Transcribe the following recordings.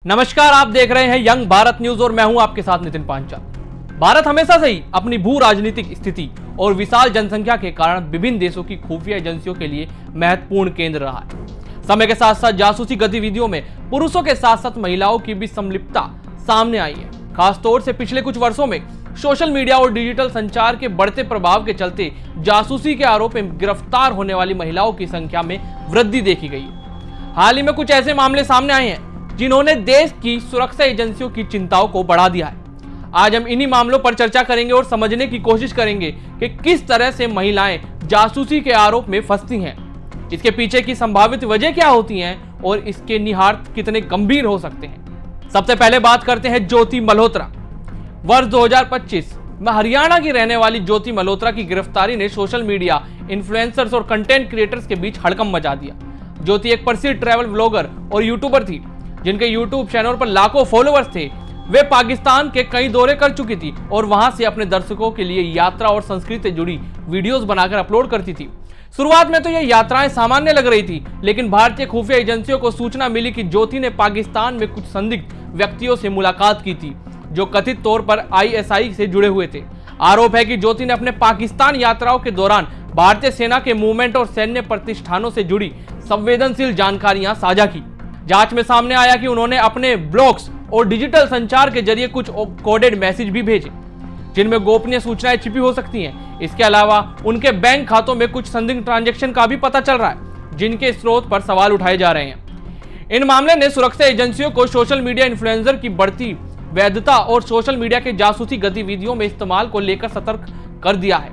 नमस्कार, आप देख रहे हैं यंग भारत न्यूज और मैं हूं आपके साथ नितिन पांचाल। भारत हमेशा से ही अपनी भू राजनीतिक स्थिति और विशाल जनसंख्या के कारण विभिन्न देशों की खुफिया एजेंसियों के लिए महत्वपूर्ण केंद्र रहा है। समय के साथ साथ जासूसी गतिविधियों में पुरुषों के साथ साथ महिलाओं की भी संलिप्तता सामने आई है। खासतौर से पिछले कुछ वर्षों में सोशल मीडिया और डिजिटल संचार के बढ़ते प्रभाव के चलते जासूसी के आरोप में गिरफ्तार होने वाली महिलाओं की संख्या में वृद्धि देखी गई है। हाल ही में कुछ ऐसे मामले सामने आए हैं जिन्होंने देश की सुरक्षा एजेंसियों की चिंताओं को बढ़ा दिया है। आज हम इन्हीं मामलों पर चर्चा करेंगे और समझने की कोशिश करेंगे कि किस तरह से महिलाएं जासूसी के आरोप में फंसती हैं, इसके पीछे की संभावित वजह क्या होती हैं और इसके निहितार्थ कितने गंभीर हो सकते हैं। सबसे पहले बात करते हैं ज्योति मल्होत्रा। वर्ष 2025 में हरियाणा की रहने वाली ज्योति मल्होत्रा की गिरफ्तारी ने सोशल मीडिया इन्फ्लुएंसर्स और कंटेंट क्रिएटर्स के बीच हड़कंप मचा दिया। ज्योति एक प्रसिद्ध ट्रैवल व्लॉगर और यूट्यूबर थी जिनके यूट्यूब चैनल पर लाखों फॉलोअर्स थे। वे पाकिस्तान के कई दौरे कर चुकी थी और वहां से अपने दर्शकों के लिए यात्रा और संस्कृति से जुड़ी वीडियोस बनाकर अपलोड करती थी। शुरुआत में तो ये यात्राएं सामान्य लग रही थी, लेकिन भारतीय खुफिया एजेंसियों को सूचना मिली कि ज्योति ने पाकिस्तान में कुछ संदिग्ध व्यक्तियों से मुलाकात की थी जो कथित तौर पर ISI से जुड़े हुए थे। आरोप है कि ज्योति ने अपने पाकिस्तान यात्राओं के दौरान भारतीय सेना के मूवमेंट और सैन्य प्रतिष्ठानों से जुड़ी संवेदनशील जानकारियां साझा की। जांच में सामने आया कि उन्होंने अपने ब्लॉग्स और डिजिटल संचार के जरिए कुछ कोडेड मैसेज भी भेजे जिनमें गोपनीय सूचनाएं छिपी हो सकती हैं। इसके अलावा उनके बैंक खातों में कुछ संदिग्ध ट्रांजैक्शन का भी पता चल रहा है जिनके स्रोत पर सवाल उठाए जा रहे हैं। इन मामले ने सुरक्षा एजेंसियों को सोशल मीडिया इन्फ्लुएंसर की बढ़ती वैधता और सोशल मीडिया के जासूसी गतिविधियों में इस्तेमाल को लेकर सतर्क कर दिया है।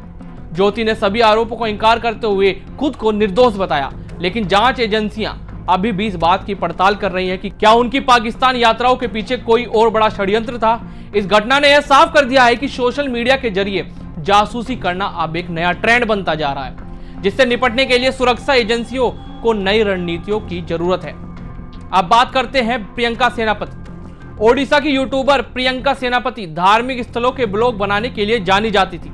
ज्योति ने सभी आरोपों को इंकार करते हुए खुद को निर्दोष बताया, लेकिन जांच एजेंसियां अभी भी इस बात की पड़ताल कर रही हैं कि क्या उनकी पाकिस्तान यात्राओं के पीछे कोई और बड़ा षड्यंत्र था। इस घटना ने यह साफ कर दिया है कि सोशल मीडिया के जरिए जासूसी करना अब एक नया ट्रेंड बनता जा रहा है, जिससे निपटने के लिए सुरक्षा एजेंसियों को नई रणनीतियों की जरूरत है। अब बात करते हैं प्रियंका सेनापति। ओडिशा की यूट्यूबर प्रियंका सेनापति धार्मिक स्थलों के ब्लॉग बनाने के लिए जानी जाती थी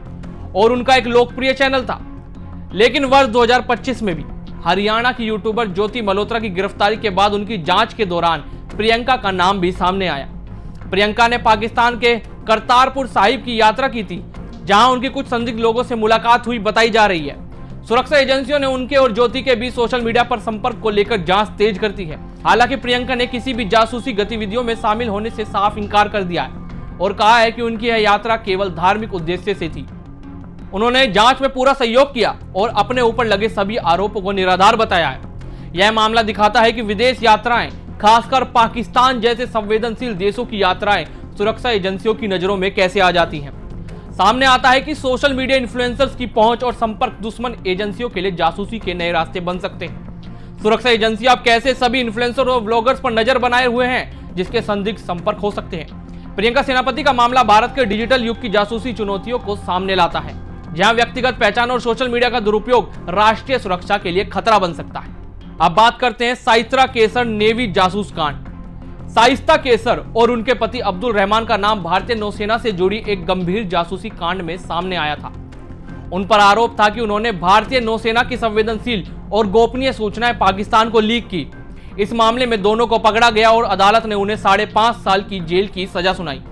और उनका एक लोकप्रिय चैनल था। लेकिन वर्ष 2025 में भी हरियाणा की यूट्यूबर ज्योति मल्होत्रा की गिरफ्तारी के बाद उनकी जांच के दौरान प्रियंका का नाम भी सामने आया। प्रियंका ने पाकिस्तान के करतारपुर साहिब की यात्रा की थी, जहां उनकी कुछ संदिग्ध लोगों से मुलाकात हुई बताई जा रही है। सुरक्षा एजेंसियों ने उनके और ज्योति के बीच सोशल मीडिया पर संपर्क को लेकर जांच तेज करती है। हालांकि प्रियंका ने किसी भी जासूसी गतिविधियों में शामिल होने से साफ इंकार कर दिया है और कहा है कि उनकी यह यात्रा केवल धार्मिक उद्देश्य से थी। उन्होंने जांच में पूरा सहयोग किया और अपने ऊपर लगे सभी आरोपों को निराधार बताया है। यह मामला दिखाता है कि विदेश यात्राएं, खासकर पाकिस्तान जैसे संवेदनशील देशों की यात्राएं सुरक्षा एजेंसियों की नजरों में कैसे आ जाती हैं। सामने आता है कि सोशल मीडिया इन्फ्लुएंसर्स की पहुंच और संपर्क दुश्मन एजेंसियों के लिए जासूसी के नए रास्ते बन सकते हैं। सुरक्षा एजेंसियां अब कैसे सभी इन्फ्लुएंसर और ब्लॉगर्स पर नजर बनाए हुए हैं जिसके संदिग्ध संपर्क हो सकते हैं। प्रियंका सेनापति का मामला भारत के डिजिटल युग की जासूसी चुनौतियों को सामने लाता है, जहां व्यक्तिगत पहचान और सोशल मीडिया का दुरुपयोग राष्ट्रीय सुरक्षा के लिए खतरा बन सकता है। अब बात करते हैं साइत्रा केसर नेवी जासूस कांड। साइस्ता केसर और उनके पति अब्दुल रहमान का नाम भारतीय नौसेना से जुड़ी एक गंभीर जासूसी कांड में सामने आया था। उन पर आरोप था कि उन्होंने भारतीय नौसेना की संवेदनशील और गोपनीय सूचनाएं पाकिस्तान को लीक की। इस मामले में दोनों को पकड़ा गया और अदालत ने उन्हें 5.5 साल की जेल की सजा सुनाई।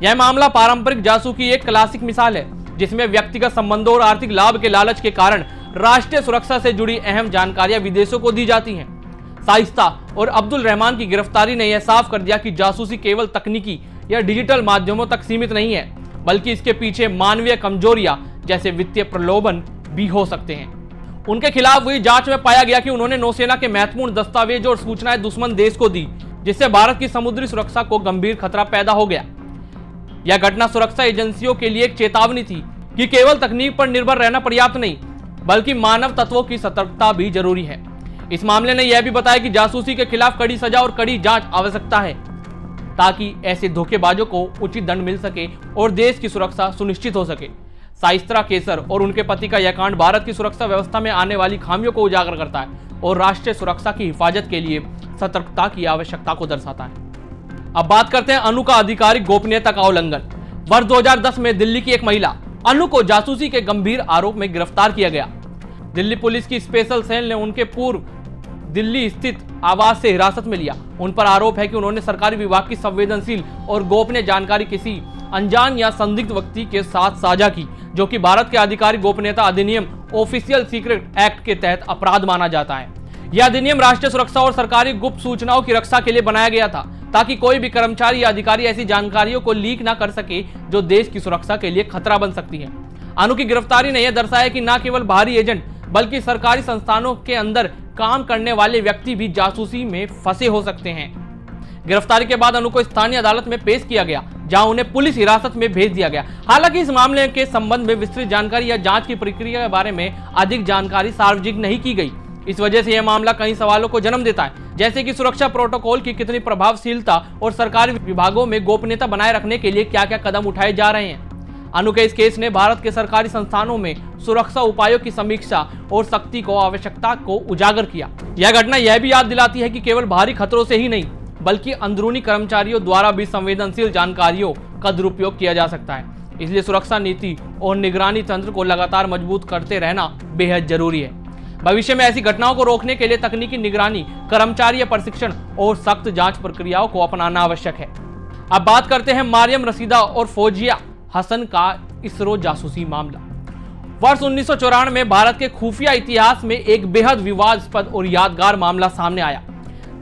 यह मामला पारंपरिक जासूसी की एक क्लासिक मिसाल है, जिसमें व्यक्तिगत संबंधों और आर्थिक लाभ के लालच के कारण राष्ट्रीय सुरक्षा से जुड़ी अहम जानकारियां विदेशों को दी जाती हैं। साइस्ता और अब्दुल रहमान की गिरफ्तारी ने यह साफ कर दिया कि जासूसी केवल तकनीकी या डिजिटल माध्यमों तक सीमित नहीं है, बल्कि इसके पीछे मानवीय कमजोरियां जैसे वित्तीय प्रलोभन भी हो सकते हैं। उनके खिलाफ हुई जांच में पाया गया कि उन्होंने नौसेना के महत्वपूर्ण दस्तावेज और सूचनाएं दुश्मन देश को दी, जिससे भारत की समुद्री सुरक्षा को गंभीर खतरा पैदा हो गया। यह घटना सुरक्षा एजेंसियों के लिए एक चेतावनी थी कि केवल तकनीक पर निर्भर रहना पर्याप्त नहीं, बल्कि मानव तत्वों की सतर्कता भी जरूरी है। इस मामले ने यह भी बताया कि जासूसी के खिलाफ कड़ी सजा और कड़ी जांच आवश्यकता है, ताकि ऐसे धोखेबाजों को उचित दंड मिल सके और देश की सुरक्षा सुनिश्चित हो सके। साइस्त्रा केसर और उनके पति का यह कांड भारत की सुरक्षा व्यवस्था में आने वाली खामियों को उजागर करता है और राष्ट्रीय सुरक्षा की हिफाजत के लिए सतर्कता की आवश्यकता को दर्शाता है। अब बात करते हैं अनु का आधिकारिक गोपनीयता का उल्लंघन। वर्ष 2010 में दिल्ली की एक महिला अनु को जासूसी के गंभीर आरोप में गिरफ्तार किया गया। दिल्ली पुलिस की स्पेशल सेल ने उनके पूर्व दिल्ली स्थित आवास से हिरासत में लिया। उन पर आरोप है कि उन्होंने सरकारी विभाग की संवेदनशील और गोपनीय जानकारी किसी अनजान या संदिग्ध व्यक्ति के साथ साझा की, जो कि भारत के आधिकारिक गोपनीयता अधिनियम ऑफिशियल सीक्रेट एक्ट के तहत अपराध माना जाता है। यह अधिनियम राष्ट्रीय सुरक्षा और सरकारी गुप्त सूचनाओं की रक्षा के लिए बनाया गया था, ताकि कोई भी कर्मचारी या अधिकारी ऐसी जानकारियों को लीक ना कर सके जो देश की सुरक्षा के लिए खतरा बन सकती है। अनु की गिरफ्तारी ने यह दर्शाया कि न केवल बाहरी एजेंट बल्कि सरकारी संस्थानों के अंदर काम करने वाले व्यक्ति भी जासूसी में फंसे हो सकते हैं। गिरफ्तारी के बाद अनु को स्थानीय अदालत में पेश किया गया, जहां उन्हें पुलिस हिरासत में भेज दिया गया। हालांकि इस मामले के संबंध में विस्तृत जानकारी या जांच की प्रक्रिया के बारे में अधिक जानकारी सार्वजनिक नहीं की गई। इस वजह से यह मामला कई सवालों को जन्म देता है, जैसे कि सुरक्षा प्रोटोकॉल की कितनी प्रभावशीलता और सरकारी विभागों में गोपनीयता बनाए रखने के लिए क्या क्या कदम उठाए जा रहे हैं। अनु के इस केस ने भारत के सरकारी संस्थानों में सुरक्षा उपायों की समीक्षा और सख्ती को आवश्यकता को उजागर किया। यह घटना यह भी याद दिलाती है कि केवल बाहरी खतरों से ही नहीं, बल्कि अंदरूनी कर्मचारियों द्वारा भी संवेदनशील जानकारियों का दुरुपयोग किया जा सकता है। इसलिए सुरक्षा नीति और निगरानी तंत्र को लगातार मजबूत करते रहना बेहद जरूरी है। भविष्य में ऐसी घटनाओं को रोकने के लिए तकनीकी निगरानी, कर्मचारी प्रशिक्षण और सख्त जांच प्रक्रियाओं को अपनाना आवश्यक है। अब बात करते हैं मरियम रशीदा और फौजिया हसन का इसरो जासूसी मामला। वर्ष 1994 में भारत के खुफिया इतिहास में एक बेहद विवादास्पद और यादगार मामला सामने आया,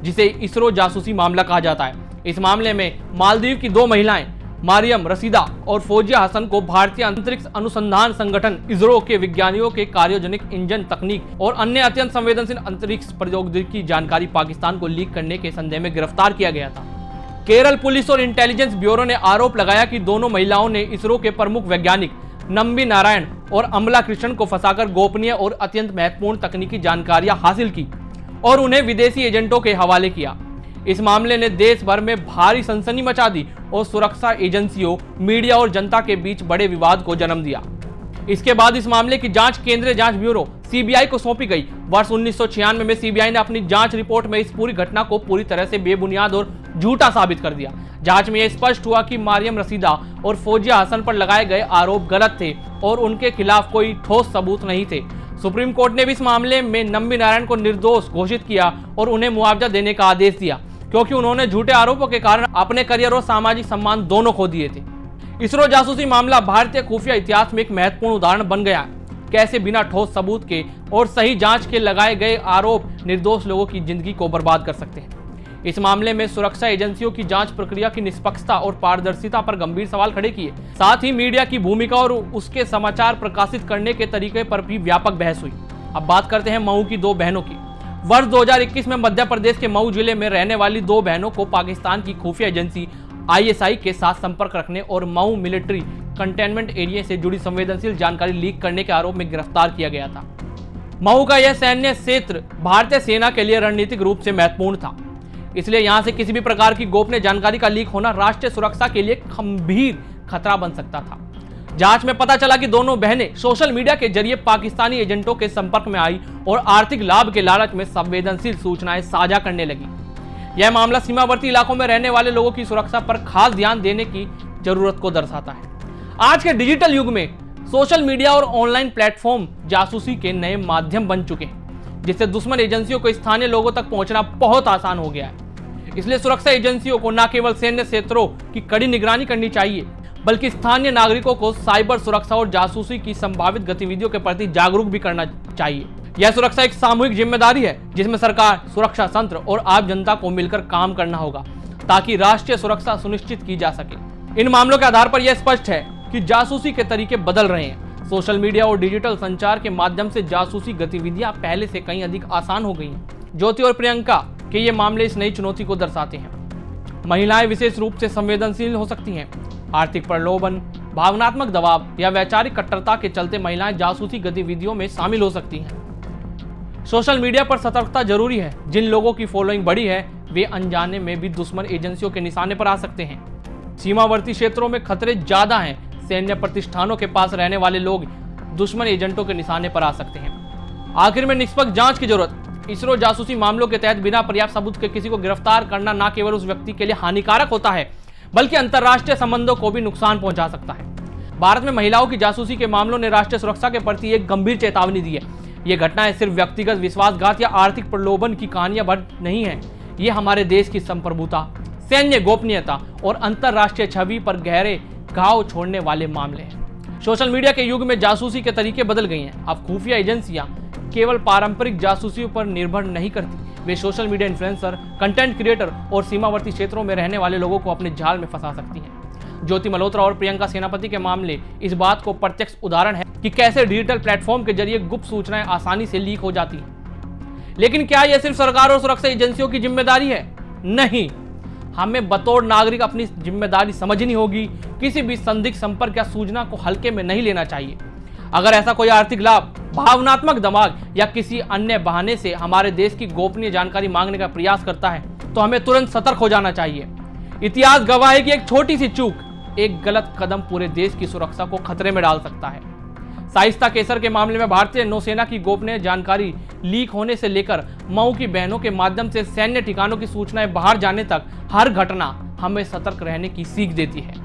जिसे इसरो जासूसी मामला कहा जाता है। इस मामले में मालदीव की दो महिलाएं मरियम रशीदा और फौजिया हसन को भारतीय अंतरिक्ष अनुसंधान संगठन इसरो के विज्ञानियों के क्रायोजेनिक इंजन तकनीक और अन्य अत्यंत संवेदनशील अंतरिक्ष प्रौद्योगिकी की जानकारी पाकिस्तान को लीक करने के संदेह में गिरफ्तार किया गया था। केरल पुलिस और इंटेलिजेंस ब्यूरो ने आरोप लगाया कि दोनों महिलाओं ने इसरो के प्रमुख वैज्ञानिक नंबी नारायण और अमला कृष्णन को फंसाकर गोपनीय और अत्यंत महत्वपूर्ण तकनीकी जानकारियां हासिल की और उन्हें विदेशी एजेंटों के हवाले किया। इस मामले ने देश भर में भारी सनसनी मचा दी और सुरक्षा एजेंसियों, मीडिया और जनता के बीच बड़े विवाद को जन्म दिया। इसके बाद इस मामले की जांच केंद्रीय जांच ब्यूरो सीबीआई को सौंपी गई। वर्ष 1996 में सीबीआई ने अपनी जांच रिपोर्ट में इस पूरी घटना को पूरी तरह से बेबुनियाद और झूठा साबित कर दिया। जांच में यह स्पष्ट हुआ कि मरियम रशीदा और फौजिया हसन पर लगाए गए आरोप गलत थे और उनके खिलाफ कोई ठोस सबूत नहीं थे। सुप्रीम कोर्ट ने भी इस मामले में नंबी नारायण को निर्दोष घोषित किया और उन्हें मुआवजा देने का आदेश दिया, क्योंकि उन्होंने झूठे आरोपों के कारण अपने करियर और सामाजिक सम्मान दोनों खो दिए थे। इसरो जासूसी मामला भारतीय खुफिया इतिहास में एक महत्वपूर्ण उदाहरण बन गया। कैसे बिना ठोस सबूत के और सही जांच के लगाए गए आरोप निर्दोष लोगों की जिंदगी को बर्बाद कर सकते हैं। इस मामले में सुरक्षा एजेंसियों की जांच प्रक्रिया की निष्पक्षता और पारदर्शिता पर गंभीर सवाल खड़े किए। साथ ही मीडिया की भूमिका और उसके समाचार प्रकाशित करने के तरीके पर भी व्यापक बहस हुई। अब बात करते हैं मऊ की दो बहनों की। वर्ष 2021 में मध्य प्रदेश के मऊ जिले में रहने वाली दो बहनों को पाकिस्तान की खुफिया एजेंसी ISI के साथ संपर्क रखने और मऊ मिलिट्री कंटेनमेंट एरिया से जुड़ी संवेदनशील जानकारी लीक करने के आरोप में गिरफ्तार किया गया था। मऊ का यह सैन्य क्षेत्र भारतीय सेना के लिए रणनीतिक रूप से महत्वपूर्ण था, इसलिए यहां से किसी भी प्रकार की गोपनीय जानकारी का लीक होना राष्ट्रीय सुरक्षा के लिए गंभीर खतरा बन सकता था। जांच में पता चला कि दोनों बहनें सोशल मीडिया के जरिए पाकिस्तानी एजेंटों के संपर्क में आई और आर्थिक लाभ के लालच में संवेदनशील सूचनाएं साझा करने लगी। यह मामला सीमावर्ती इलाकों में रहने वाले लोगों की सुरक्षा पर खास ध्यान देने की जरूरत को दर्शाता है। आज के डिजिटल युग में सोशल मीडिया और ऑनलाइन प्लेटफॉर्म जासूसी के नए माध्यम बन चुके हैं, जिससे दुश्मन एजेंसियों को स्थानीय लोगों तक पहुंचना बहुत आसान हो गया है। इसलिए सुरक्षा एजेंसियों को न केवल सैन्य क्षेत्रों की कड़ी निगरानी करनी चाहिए, बल्कि स्थानीय नागरिकों को साइबर सुरक्षा और जासूसी की संभावित गतिविधियों के प्रति जागरूक भी करना चाहिए। यह सुरक्षा एक सामूहिक जिम्मेदारी है, जिसमें सरकार, सुरक्षा तंत्र और आम जनता को मिलकर काम करना होगा, ताकि राष्ट्रीय सुरक्षा सुनिश्चित की जा सके। इन मामलों के आधार पर यह स्पष्ट है कि जासूसी के तरीके बदल रहे हैं। सोशल मीडिया और डिजिटल संचार के माध्यम से जासूसी गतिविधियां पहले से कहीं अधिक आसान हो गई हैं। ज्योति और प्रियंका के ये मामले इस नई चुनौती को दर्शाते हैं। महिलाएं विशेष रूप से संवेदनशील हो सकती हैं। आर्थिक प्रलोभन, भावनात्मक दबाव या वैचारिक कट्टरता के चलते महिलाएं जासूसी गतिविधियों में शामिल हो सकती हैं। सोशल मीडिया पर सतर्कता जरूरी है। जिन लोगों की फॉलोइंग बड़ी है, वे अनजाने में भी दुश्मन एजेंसियों के निशाने पर आ सकते हैं। सीमावर्ती क्षेत्रों में खतरे ज्यादा हैं। सैन्य प्रतिष्ठानों के पास रहने वाले लोग दुश्मन एजेंटों के निशाने पर आ सकते हैं। आखिर में निष्पक्ष जांच की जरूरत। इसरो जासूसी मामलों के तहत बिना पर्याप्त सबूत के किसी को गिरफ्तार करना न केवल उस व्यक्ति के लिए हानिकारक होता है, बल्कि अंतर्राष्ट्रीय संबंधों को भी नुकसान पहुंचा सकता है। भारत में महिलाओं की जासूसी के मामलों ने राष्ट्रीय सुरक्षा के प्रति एक गंभीर चेतावनी दी है। ये घटनाएं सिर्फ व्यक्तिगत विश्वासघात या आर्थिक प्रलोभन की कहानियां भर नहीं है, ये हमारे देश की संप्रभुता, सैन्य गोपनीयता और अंतरराष्ट्रीय छवि पर गहरे घाव छोड़ने वाले मामले हैं। सोशल मीडिया के युग में जासूसी के तरीके बदल गए हैं। अब खुफिया एजेंसियां केवल पारंपरिक जासूसियों पर निर्भर नहीं करती, वे social media influencer, content creator और सीमावर्ती क्षेत्रों में रहने वाले लोगों को अपने जाल में फंसा सकती हैं। ज्योति मल्होत्रा और प्रियंका सेनापति के मामले इस बात को प्रत्यक्ष उदाहरण है कि कैसे डिजिटल प्लेटफॉर्म के जरिए गुप्त सूचनाएं आसानी से लीक हो जाती हैं। लेकिन क्या यह सिर्फ सरकार और सुरक्षा एजेंसियों की जिम्मेदारी है? नहीं, हमें बतौर नागरिक अपनी जिम्मेदारी समझनी होगी। किसी भी संदिग्ध संपर्क या सूचना को हल्के में नहीं लेना चाहिए। अगर ऐसा कोई आर्थिक लाभ, भावनात्मक दबाव या किसी अन्य बहाने से हमारे देश की गोपनीय जानकारी मांगने का प्रयास करता है तो हमें तुरंत सतर्क हो जाना चाहिए। इतिहास गवाह है कि एक छोटी सी चूक, एक गलत कदम पूरे देश की सुरक्षा को खतरे में डाल सकता है। शाइस्ता केसर के मामले में भारतीय नौसेना की गोपनीय जानकारी लीक होने से लेकर मऊ की बहनों के माध्यम से सैन्य ठिकानों की सूचनाएं बाहर जाने तक हर घटना हमें सतर्क रहने की सीख देती है।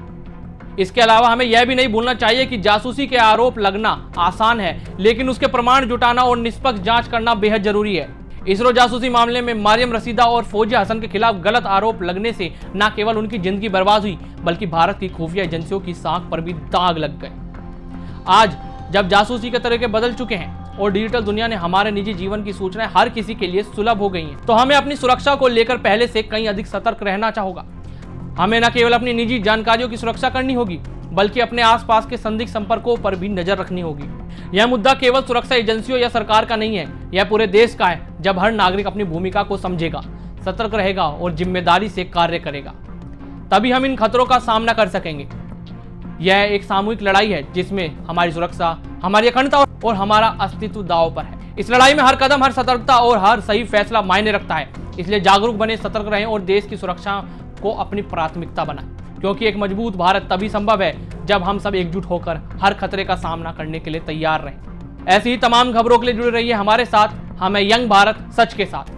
इसके अलावा हमें यह भी नहीं भूलना चाहिए कि जासूसी के आरोप लगना आसान है, लेकिन उसके प्रमाण जुटाना और निष्पक्ष जांच करना बेहद जरूरी है। इसरो जासूसी मामले में मरियम रशीदा और फौजिया हसन के खिलाफ गलत आरोप लगने से न केवल उनकी जिंदगी बर्बाद हुई, बल्कि भारत की खुफिया एजेंसियों की साख पर भी दाग लग गए। आज जब जासूसी के तरीके बदल चुके हैं और डिजिटल दुनिया ने हमारे निजी जीवन की सूचनाएं हर किसी के लिए सुलभ हो गई हैं, तो हमें अपनी सुरक्षा को लेकर पहले से कहीं अधिक सतर्क रहना चाहिए। हमें न केवल अपनी निजी जानकारियों की सुरक्षा करनी होगी, बल्कि अपने आसपास के संदिग्ध संपर्कों पर भी नजर रखनी होगी। यह मुद्दा केवल सुरक्षा एजेंसियों या सरकार का नहीं है, यह पूरे देश का है। जब हर नागरिक अपनी भूमिका को समझेगा, सतर्क रहेगा और जिम्मेदारी से कार्य करेगा, तभी हम इन खतरों का सामना कर सकेंगे। यह एक सामूहिक लड़ाई है जिसमें हमारी सुरक्षा, हमारी अखंडता और हमारा अस्तित्व दांव पर है। इस लड़ाई में हर कदम, हर सतर्कता और हर सही फैसला मायने रखता है। इसलिए जागरूक बने, सतर्क रहें और देश की सुरक्षा को अपनी प्राथमिकता बनाएं, क्योंकि एक मजबूत भारत तभी संभव है जब हम सब एकजुट होकर हर खतरे का सामना करने के लिए तैयार रहें। ऐसी ही तमाम खबरों के लिए जुड़े रहिए हमारे साथ। हमें यंग भारत सच के साथ।